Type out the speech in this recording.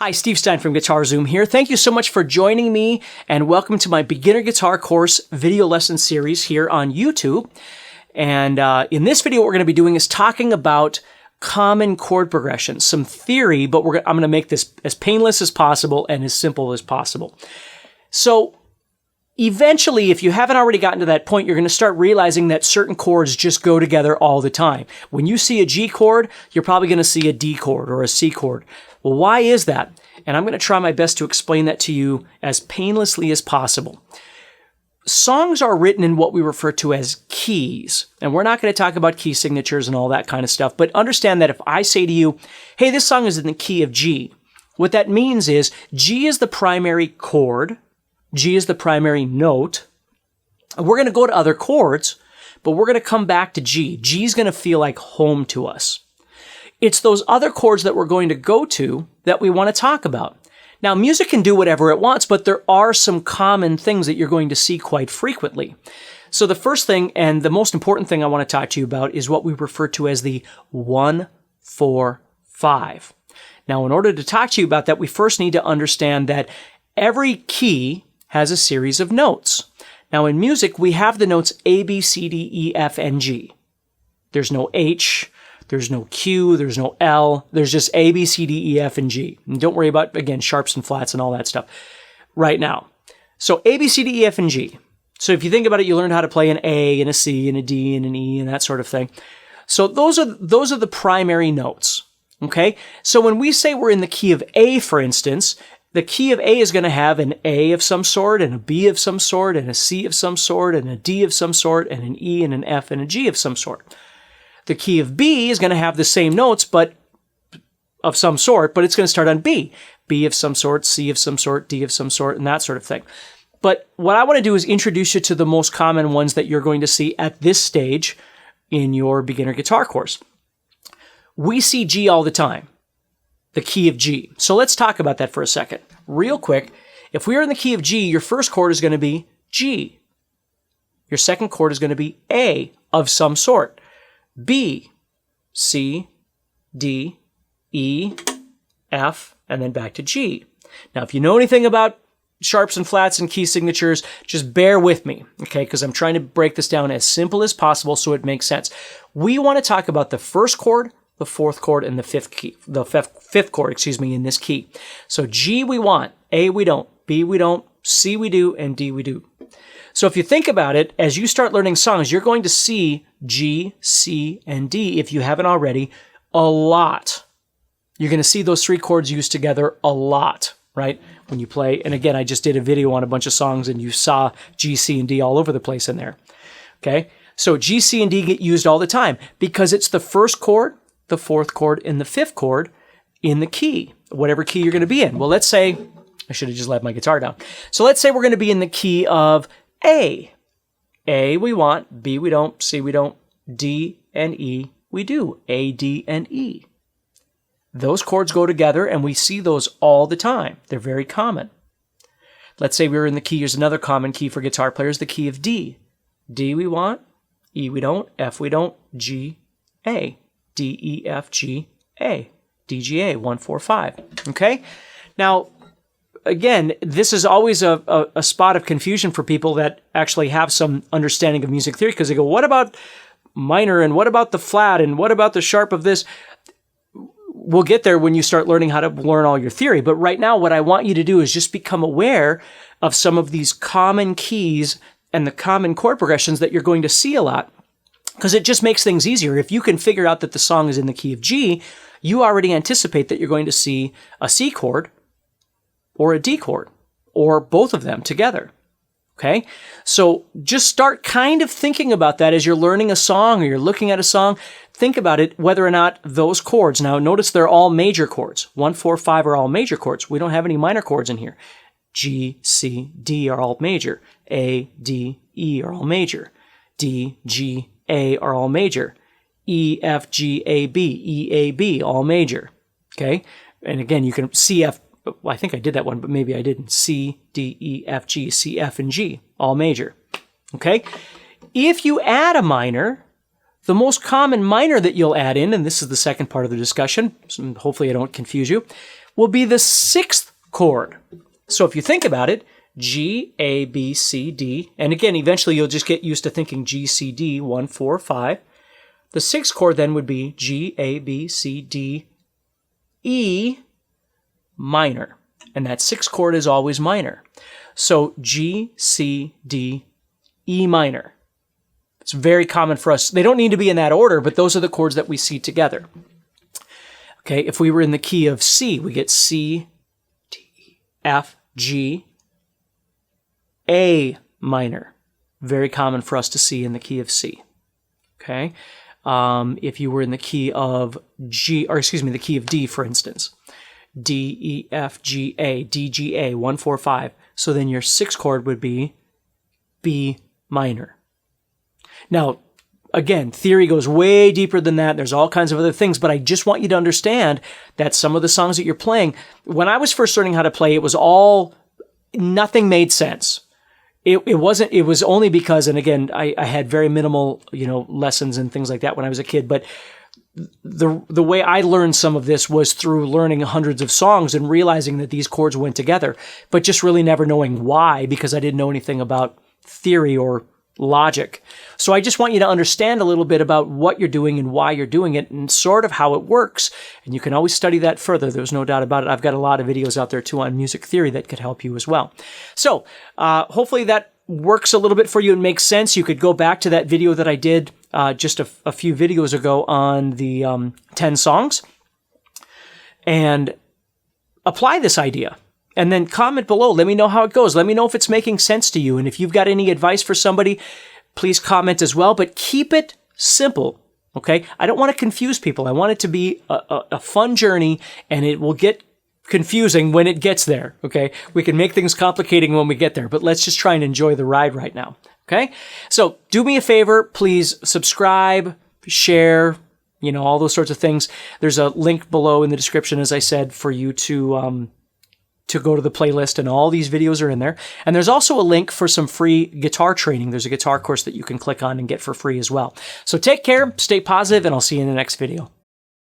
Hi, Steve Stine from guitarzoom here. Thank you so much for joining me and welcome to my beginner guitar course video lesson series here on YouTube. And in this video, what we're going to be doing is talking about common chord progressions, some theory, but I'm going to make this as painless as possible and as simple as possible. So eventually, if you haven't already gotten to that point, you're going to start realizing that certain chords just go together all the time. When you see a G chord, you're probably going to see a D chord or a C chord. Well, why is that? And I'm going to try my best to explain that to you as painlessly as possible. Songs are written in what we refer to as keys. And we're not going to talk about key signatures and all that kind of stuff. But understand that if I say to you, hey, this song is in the key of G, what that means is G is the primary chord. G is the primary note. And we're going to go to other chords, but we're going to come back to G. G is going to feel like home to us. It's those other chords that we're going to go to that we want to talk about. Now, music can do whatever it wants, but there are some common things that you're going to see quite frequently. So the first thing and the most important thing I want to talk to you about is what we refer to as the 1-4-5. Now, in order to talk to you about that, we first need to understand that every key has a series of notes. Now, in music, we have the notes A, B, C, D, E, F, and G. There's no H. There's no Q, there's no L, there's just A, B, C, D, E, F, and G. And don't worry about, again, sharps and flats and all that stuff right now. So A, B, C, D, E, F, and G. So if you think about it, you learned how to play an A and a C and a D and an E and that sort of thing. So those are the primary notes, okay? So when we say we're in the key of A, for instance, the key of A is going to have an A of some sort and a B of some sort and a C of some sort and a D of some sort and an E and an F and a G of some sort. The key of B is going to have the same notes, but of some sort, but it's going to start on B. B of some sort, C of some sort, D of some sort, and that sort of thing. But what I want to do is introduce you to the most common ones that you're going to see at this stage in your beginner guitar course. We see G all the time, the key of G. So let's talk about that for a second. Real quick, if we are in the key of G, your first chord is going to be G. Your second chord is going to be A of some sort. B, C, D, E, F, and then back to G. Now, if you know anything about sharps and flats and key signatures, just bear with me, okay? Because I'm trying to break this down as simple as possible so it makes sense. We want to talk about the first chord, the fourth chord, and the fifth chord, in this key. So G we want, A we don't, B we don't, C we do, and D we do. So if you think about it, as you start learning songs, you're going to see G, C, and D, if you haven't already, a lot. You're going to see those three chords used together a lot, right? When you play, and again, I just did a video on a bunch of songs and you saw G, C, and D all over the place in there, okay? So G, C, and D get used all the time because it's the first chord, the fourth chord, and the fifth chord in the key, whatever key you're going to be in. Well, let's say, I should have just let my guitar down. So let's say we're going to be in the key of A. A we want, B we don't, C we don't, D and E we do, A, D, and E. Those chords go together and we see those all the time. They're very common. Let's say we're in the key, here's another common key for guitar players, the key of D. D we want, E we don't, F we don't, G, A. D, E, F, G, A. D, G, A, 1, 4, 5. Okay? Now, again, this is always a spot of confusion for people that actually have some understanding of music theory because they go, what about minor and what about the flat and what about the sharp of this? We'll get there when you start learning how to learn all your theory. But right now, what I want you to do is just become aware of some of these common keys and the common chord progressions that you're going to see a lot because it just makes things easier. If you can figure out that the song is in the key of G, you already anticipate that you're going to see a C chord or a D chord, or both of them together, okay? So just start kind of thinking about that as you're learning a song or you're looking at a song. Think about it, whether or not those chords, now notice they're all major chords. 1, 4, 5 are all major chords. We don't have any minor chords in here. G, C, D are all major. A, D, E are all major. D, G, A are all major. E, F, G, A, B, E, A, B, all major, okay? And again, you can C, F, well, I think I did that one, but maybe I didn't. C, D, E, F, G, C, F, and G, all major. Okay? If you add a minor, the most common minor that you'll add in, and this is the second part of the discussion, so hopefully I don't confuse you, will be the sixth chord. So if you think about it, G, A, B, C, D, and again, eventually you'll just get used to thinking G, C, D, 1, 4, 5. The sixth chord then would be G, A, B, C, D, E minor. And that sixth chord is always minor. So G, C, D, E minor. It's very common for us. They don't need to be in that order, but those are the chords that we see together. Okay, if we were in the key of C, we get C, D, F, G, A minor. Very common for us to see in the key of C. Okay, if you were in the key of the key of D, for instance, D, E, F, G, A, D, G, A, 1, 4, 5. So then your sixth chord would be B minor. Now, again, theory goes way deeper than that. There's all kinds of other things, but I just want you to understand that some of the songs that you're playing, when I was first learning how to play, it was all, nothing made sense. It was only because, and again, I had very minimal, lessons and things like that when I was a kid, but the way I learned some of this was through learning hundreds of songs and realizing that these chords went together, but just really never knowing why, because I didn't know anything about theory or logic. So I just want you to understand a little bit about what you're doing and why you're doing it and sort of how it works. And you can always study that further. There's no doubt about it. I've got a lot of videos out there too on music theory that could help you as well. So hopefully that works a little bit for you and makes sense. You could go back to that video that I did just a few videos ago on the 10 songs and apply this idea. And then comment below. Let me know how it goes. Let me know if it's making sense to you. And if you've got any advice for somebody, please comment as well. But keep it simple, okay? I don't want to confuse people. I want it to be a fun journey, and it will get confusing when it gets there, okay? We can make things complicating when we get there, but let's just try and enjoy the ride right now, okay? So do me a favor. Please subscribe, share, all those sorts of things. There's a link below in the description, as I said, for you to go to the playlist, and all these videos are in there. And there's also a link for some free guitar training. There's a guitar course that you can click on and get for free as well. So take care, stay positive, and I'll see you in the next video.